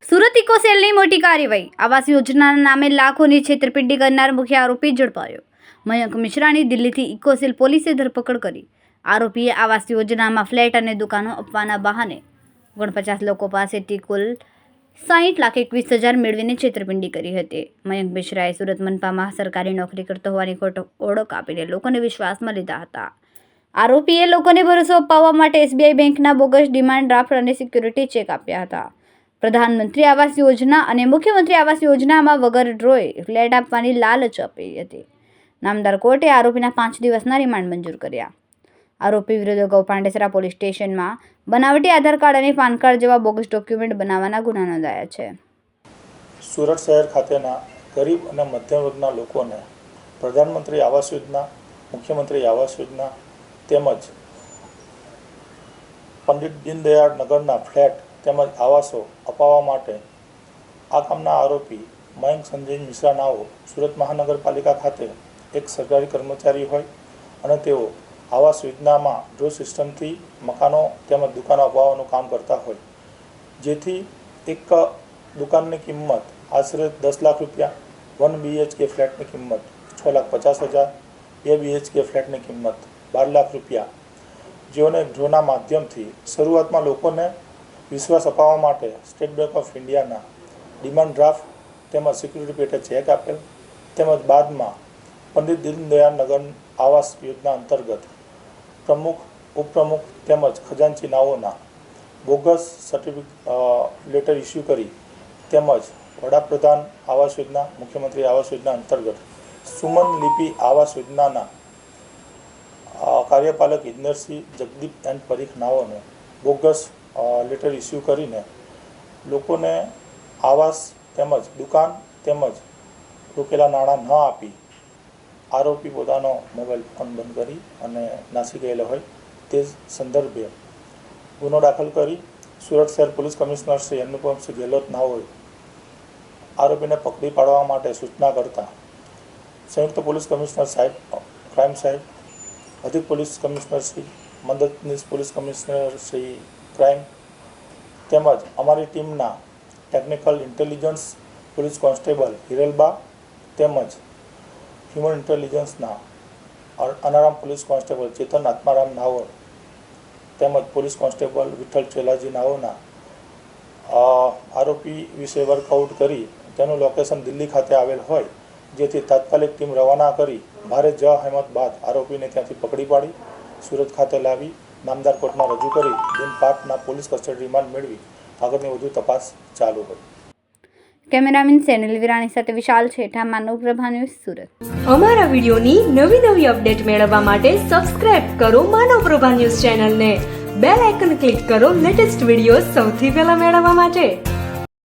સુરત ઇકોસેલની મોટી કાર્યવાહી. આવાસ યોજનાના નામે લાખોની છેતરપિંડી કરનાર મુખ્ય આરોપી ઝડપાયો. મયંક મિશ્રાની દિલ્હીથી ઇકોસેલ પોલીસે ધરપકડ કરી. આરોપીએ આવાસ યોજનામાં ફ્લેટ અને દુકાનો આપવાના બહાને 49 લોકો પાસેથી કુલ 60,21,000 મેળવીને છેતરપિંડી કરી હતી. મયંક મિશ્રાએ સુરત મનપામાં સરકારી નોકરી કરતો હોવાની ખોટો ઓળખ આપીને લોકોને વિશ્વાસમાં લીધા હતા. આરોપીએ લોકોને ભરોસો અપાવવા માટે SBI બેંકના બોગસ ડિમાન્ડ ડ્રાફ્ટ અને સિક્યુરિટી ચેક આપ્યા હતા. પ્રધાનમંત્રી આવાસ યોજના અને મુખ્યમંત્રી આવાસ યોજનામાં વગર ડ્રોએ ફ્લેટ આપવાની લાલચ આપી હતી. નામદાર કોર્ટે આરોપીના 5 દિવસના રિમાન્ડ મંજૂર કર્યા. આરોપી વિરુદ્ધ ગૌપાંડેસરા પોલીસ સ્ટેશનમાં બનાવટી આધાર કાર્ડ અને પાન કાર્ડ જેવા બોગસ ડોક્યુમેન્ટ બનાવવાના ગુના નોંધાયા છે. સુરત શહેર ખાતેના ગરીબ અને મધ્યમ વર્ગના લોકોને પ્રધાનમંત્રી આવાસ યોજના, મુખ્યમંત્રી આવાસ યોજના તેમજ પંડિત દીનદયાળ નગરના ફ્લેટ તેમજ આવાસો અપાવવા માટે આ કામના આરોપી મયંક સંજય મિશ્રા નાઓ સુરત મહાનગરપાલિકા ખાતે એક સરકારી કર્મચારી હોય અને તેઓ આવાસ યોજનામાં ડ્રો સિસ્ટમથી મકાનો તેમજ દુકાનો અપાવવાનું કામ કરતા હોય, જેથી એક દુકાનની કિંમત આશરે 10 લાખ રૂપિયા, 1 BHK ફ્લેટની કિંમત 6,50,000, 2 BHK ફ્લેટની કિંમત 12 લાખ રૂપિયા જેઓને ડ્રોના માધ્યમથી શરૂઆતમાં લોકોને વિશ્વાસ અપાવવા માટે સ્ટેટ બેંક ઓફ ઇન્ડિયાના ડિમાન્ડ ડ્રાફ્ટ તેમજ સિક્યુરિટી પેટે ચેક આપેલ તેમજ બાદમાં પંડિત દીનદયાળ નગર આવાસ યોજના અંતર્ગત પ્રમુખ, ઉપપ્રમુખ તેમજ ખજાનચી નાઓના બોગસ લેટર ઇસ્યુ કરી તેમજ વડાપ્રધાન આવાસ યોજના, મુખ્યમંત્રી આવાસ યોજના અંતર્ગત સુમન લિપિ આવાસ યોજનાના કાર્યપાલક ઇજનેરશ્રી જગદીપ એન્ડ પરીખ નાઓને બોગસ લેટર ઇસ્યુ કરીને લોકોને આવાસ તેમજ દુકાન તેમજ રોકેલા નાણાં ન આપી આરોપી પોતાનો મોબાઈલ ફોન બંધ કરી અને નાસી ગયેલો હોય તે સંદર્ભે ગુનો દાખલ કરી સુરત શહેર પોલીસ કમિશનર શ્રી અનુપમસિંહ ગેહલોત નાઓએ આરોપીને પકડી પાડવા માટે સૂચના કરતા સંયુક્ત પોલીસ કમિશનર સાહેબ, ક્રાઇમ સાહેબ, અધિક પોલીસ કમિશનર શ્રી, મદદનીશ પોલીસ કમિશનર શ્રી ક્રાઇમ તેમજ અમારી ટીમના technical intelligence police constable Hiralba તેમજ હ્યુમન ઇન્ટેલિજન્સના અનારામ પોલીસ કોન્સ્ટેબલ ચેતન આત્મારામ નાઓ તેમજ પોલીસ કોન્સ્ટેબલ વિઠ્ઠલ ચેલાજી નાઓના આરોપી વિશે વર્કઆઉટ કરી તેનું લોકેશન દિલ્હી ખાતે આવેલ હોય, જેથી તાત્કાલિક ટીમ રવાના કરી ભારે જહેમત બાદ આરોપીને ત્યાંથી પકડી પાડી સુરત ખાતે લાવી નામદાર કોર્ટમાં રજૂ કરી દિન-5ના પોલીસ કસ્ટડી રિમાન્ડ મેળવી આગળની વધુ તપાસ ચાલુ કરી. કેમેરામેન સેનિલ વિરાણી સાથે વિશાલ છેઠા, માનવ પ્રભા ન્યૂઝ, સુરત. અમારા વિડીયોની નવી અપડેટ મેળવવા માટે સબસ્ક્રાઇબ કરો માનવ પ્રભા ન્યૂઝ ચેનલને. બેલ આઇકન ક્લિક કરો લેટેસ્ટ વિડીયો સૌથી પહેલા મેળવવા માટે.